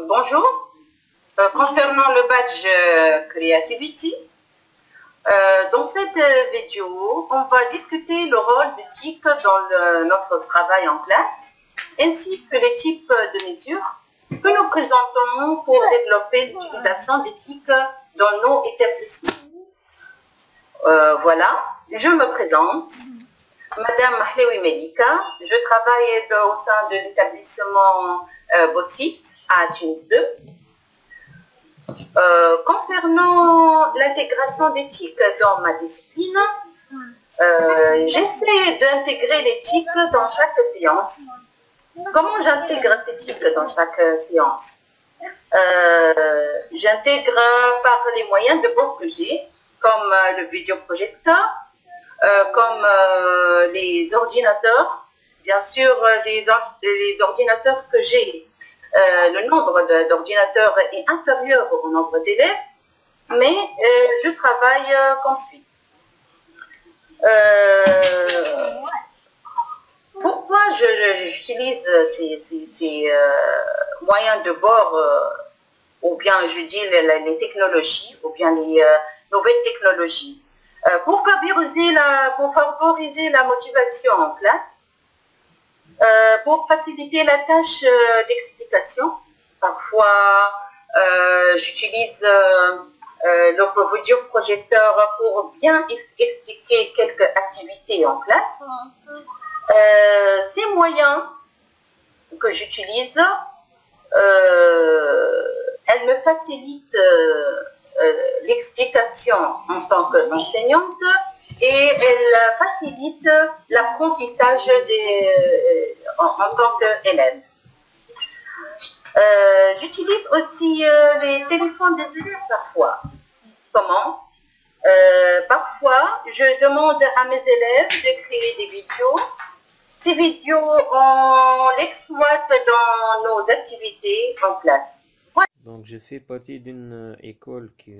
Bonjour. Concernant le badge Creativity, dans cette vidéo, on va discuter le rôle du TIC dans notre travail en classe, ainsi que les types de mesures que nous présentons pour développer l'utilisation des TIC dans nos établissements. Voilà, je me présente. Madame Mahlewi Melika, je travaille au sein de l'établissement Bossit à Tunis 2. Concernant l'intégration d'éthique dans ma discipline, j'essaie d'intégrer l'éthique dans chaque séance. Comment j'intègre cette éthique dans chaque séance? J'intègre par les moyens de bord que j'ai, comme le vidéoprojecteur, comme les ordinateurs, bien sûr les ordinateurs que j'ai. Le nombre d'ordinateurs est inférieur au nombre d'élèves, mais je travaille comme suit. Pourquoi j'utilise ces moyens de bord, ou bien je dis les technologies, ou bien les nouvelles technologies, pour favoriser la motivation en classe, pour faciliter la tâche d'explication. Parfois, j'utilise le vidéoprojecteur pour bien expliquer quelques activités en classe. Ces moyens que j'utilise, elles me facilitent l'explication en tant qu'enseignante et elles facilitent l'apprentissage en tant qu'élève. J'utilise aussi les téléphones des élèves parfois. Comment? Parfois, je demande à mes élèves de créer des vidéos. Ces vidéos, on l'exploite dans nos activités en classe. Donc, je fais partie d'une école qui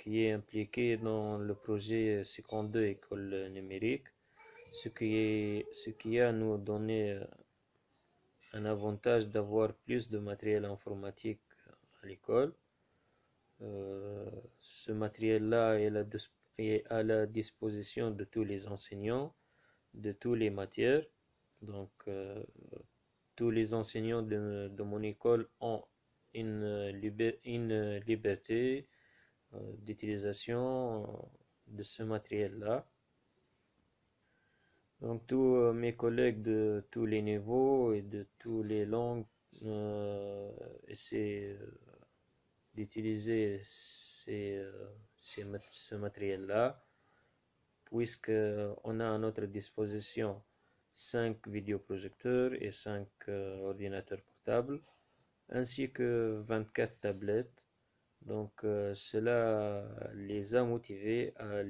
est impliquée dans le projet Seconde 2 école numérique, ce qui a nous donné un avantage d'avoir plus de matériel informatique à l'école. Ce matériel-là est à la disposition de tous les enseignants, de toutes les matières. Donc, tous les enseignants de mon école ont une liberté d'utilisation de ce matériel-là. Donc, tous mes collègues de tous les niveaux et de toutes les langues essaient d'utiliser ce matériel-là, puisqu'on a à notre disposition 5 vidéoprojecteurs et 5 ordinateurs portables, ainsi que 24 tablettes. Donc cela les a motivés à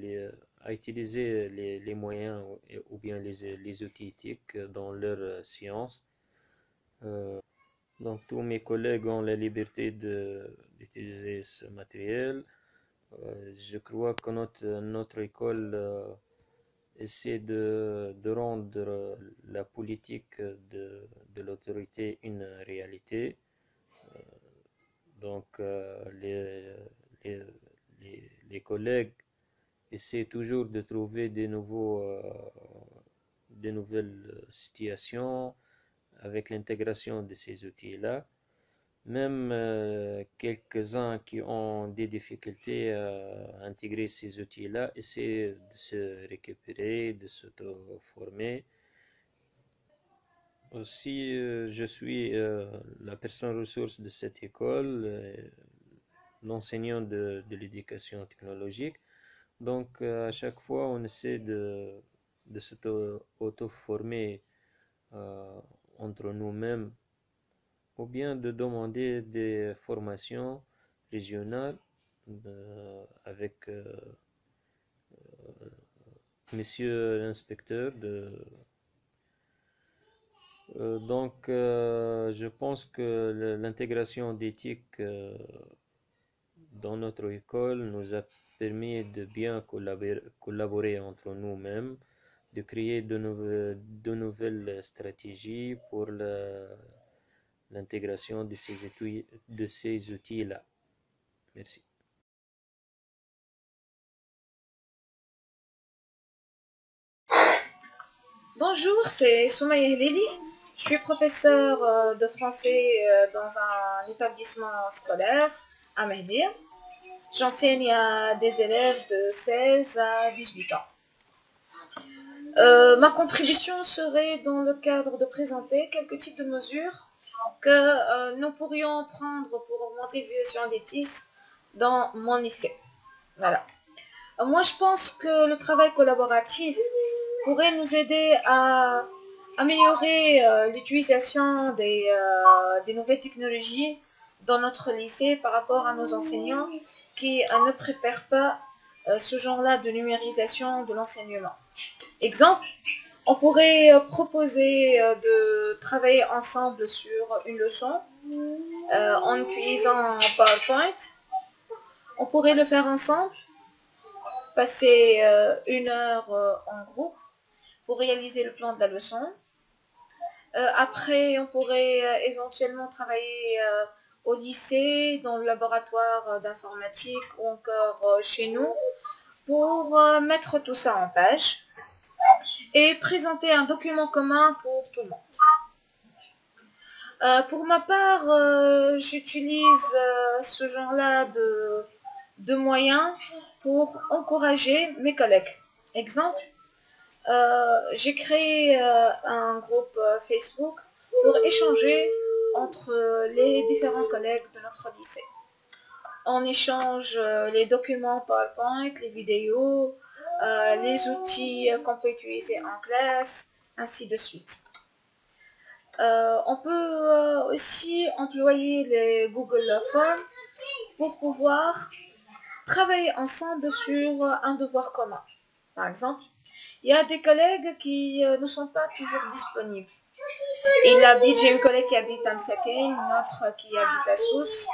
utiliser les moyens ou bien les outils éthiques dans leur science. Donc tous mes collègues ont la liberté d'utiliser ce matériel. Je crois que notre école essaie de rendre la politique de l'autorité une réalité. Donc les collègues essaient toujours de trouver des nouvelles situations avec l'intégration de ces outils-là. Même quelques-uns qui ont des difficultés à intégrer ces outils-là essaient de se récupérer, de s'auto-former. Aussi, je suis la personne ressource de cette école, l'enseignant de l'éducation technologique. Donc, à chaque fois, on essaie de s'auto-former entre nous-mêmes, ou bien de demander des formations régionales avec monsieur l'inspecteur donc je pense que l'intégration d'éthique dans notre école nous a permis de bien collaborer entre nous-mêmes, de créer de nouvelles stratégies pour l'intégration de ces outils-là. Merci. Bonjour, c'est Soumaya Lili. Je suis professeure de français dans un établissement scolaire à Mehdia. J'enseigne à des élèves de 16 à 18 ans. Ma contribution serait dans le cadre de présenter quelques types de mesures que nous pourrions prendre pour augmenter l'utilisation des TIS dans mon lycée. Voilà. Moi, je pense que le travail collaboratif pourrait nous aider à améliorer l'utilisation des nouvelles technologies dans notre lycée par rapport à nos enseignants qui ne préparent pas ce genre-là de numérisation de l'enseignement. Exemple, on pourrait proposer de travailler ensemble sur une leçon en utilisant PowerPoint. On pourrait le faire ensemble, passer 1 heure en groupe pour réaliser le plan de la leçon. Après, on pourrait éventuellement travailler au lycée, dans le laboratoire d'informatique ou encore chez nous pour mettre tout ça en page et présenter un document commun pour tout le monde. Pour ma part, j'utilise ce genre-là de moyens pour encourager mes collègues. Exemple, j'ai créé un groupe Facebook pour échanger entre les différents collègues de notre lycée. On échange les documents PowerPoint, les vidéos, les outils qu'on peut utiliser en classe, ainsi de suite. On peut aussi employer les Google Forms pour pouvoir travailler ensemble sur un devoir commun. Par exemple, il y a des collègues qui ne sont pas toujours disponibles. J'ai une collègue qui habite à Msakane, une autre qui habite à Sousse,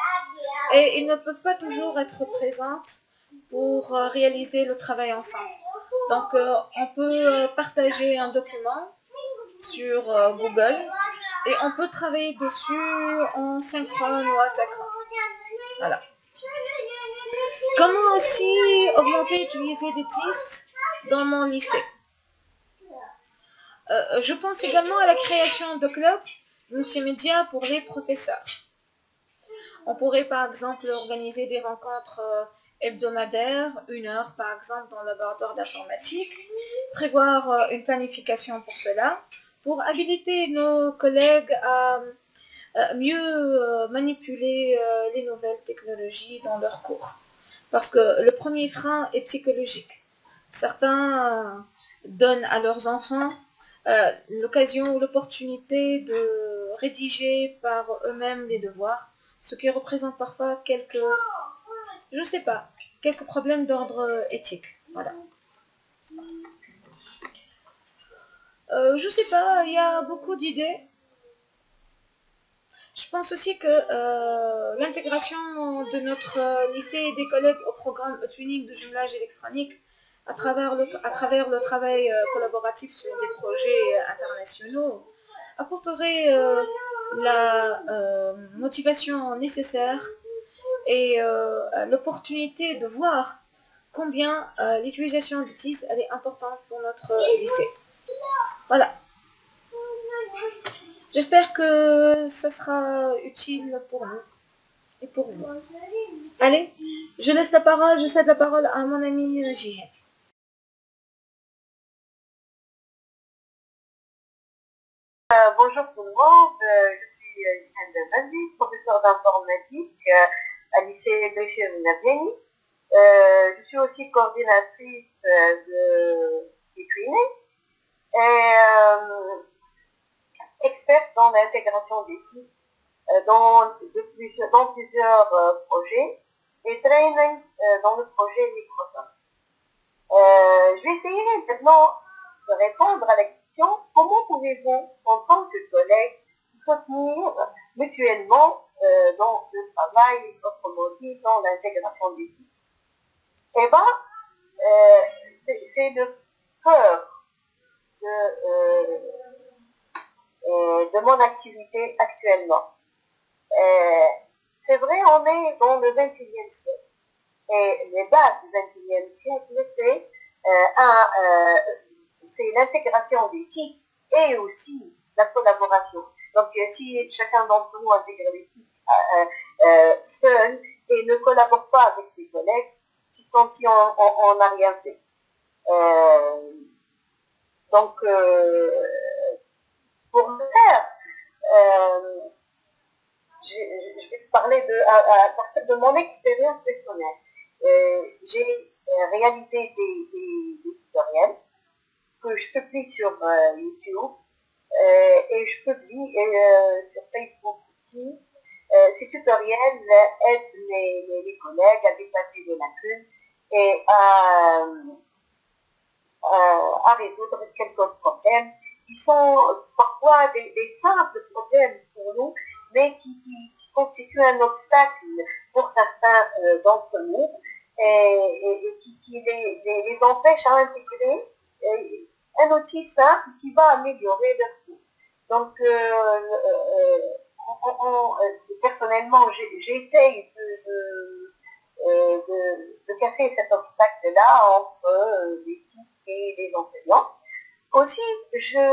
et ils ne peuvent pas toujours être présentes pour réaliser le travail ensemble. Donc, on peut partager un document sur Google et on peut travailler dessus en synchrone ou asynchrone. Voilà. Comment aussi augmenter et utiliser des TIS dans mon lycée? Je pense également à la création de clubs multimédia pour les professeurs. On pourrait par exemple organiser des rencontres hebdomadaires, 1 heure par exemple dans le laboratoire d'informatique, prévoir une planification pour cela, pour habiliter nos collègues à mieux manipuler les nouvelles technologies dans leurs cours. Parce que le premier frein est psychologique. Certains donnent à leurs enfants l'occasion ou l'opportunité de rédiger par eux-mêmes les devoirs, ce qui représente parfois quelques problèmes d'ordre éthique. Voilà. Il y a beaucoup d'idées. Je pense aussi que l'intégration de notre lycée et des collègues au programme Tuning de jumelage électronique à travers le travail collaboratif sur des projets internationaux apporterait la motivation nécessaire et l'opportunité de voir combien l'utilisation de TIS est importante pour notre lycée. Voilà. J'espère que ça sera utile pour nous et pour vous. Allez, je cède la parole à mon ami J. Bonjour tout le monde, je suis Yann Delvazi, professeur d'informatique à lycée de Chirinabiani. Je suis aussi coordinatrice de e-training et experte dans l'intégration des TIS dans plusieurs projets et training dans le projet Microsoft. Je vais essayer maintenant de répondre à la question comment pouvez-vous, en tant que collègues, soutenir mutuellement dans le travail, autrement dit, dans l'intégration des TIS. Eh bien, c'est le cœur de mon activité actuellement. C'est vrai, on est dans le 21e siècle. Et les bases du 21e siècle, c'est l'intégration des TIC et aussi la collaboration. Donc, si chacun d'entre nous intègre les TIC seul et ne collabore pas avec ses collègues, c'est comme si on n'a rien fait. Donc, pour le faire, je vais te parler à partir de mon expérience personnelle. J'ai réalisé des tutoriels que je publie sur YouTube et je publie sur Facebook aussi. Ces tutoriels aident les collègues à dépasser des lacunes et à résoudre quelques problèmes qui sont parfois des simples problèmes pour nous, mais qui constituent un obstacle pour certains d'entre nous et qui les empêchent à intégrer un outil simple qui va améliorer leur vie. Donc, personnellement, j'essaye de casser cet obstacle-là entre les équipes et les enseignants. Aussi, je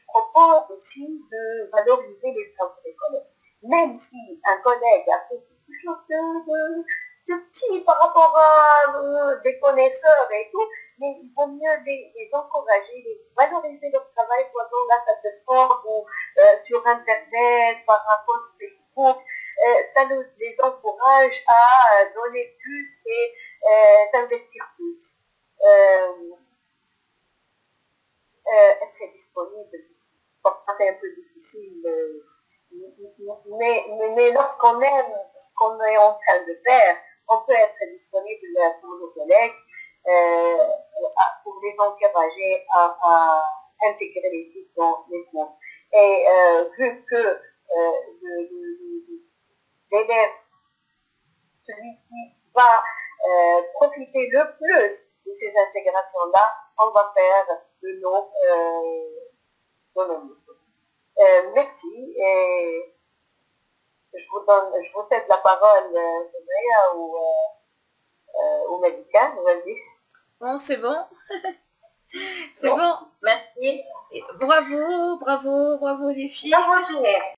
propose aussi de valoriser les travaux des collègues. Même si un collègue a fait quelque chose de petit par rapport à des connaisseurs et tout, mais il vaut mieux les encourager, les valoriser leur travail, soit dans la plateforme ou sur Internet, par rapport à Facebook. Ça les encourage à donner plus et d'investir plus. Être disponible, c'est un peu difficile, mais lorsqu'on aime ce qu'on est en train de faire, on peut être disponible pour nos collègues, pour les encourager à intégrer les sites dans les cours. Et vu que l'élève, celui qui va profiter le plus de ces intégrations-là, on va faire de nos merci et je vous cède la parole, Andrea ou Malika, vas-y. Bon, c'est bon. C'est bon. Merci. Bravo, bravo, bravo les filles. Bravo, Juliette.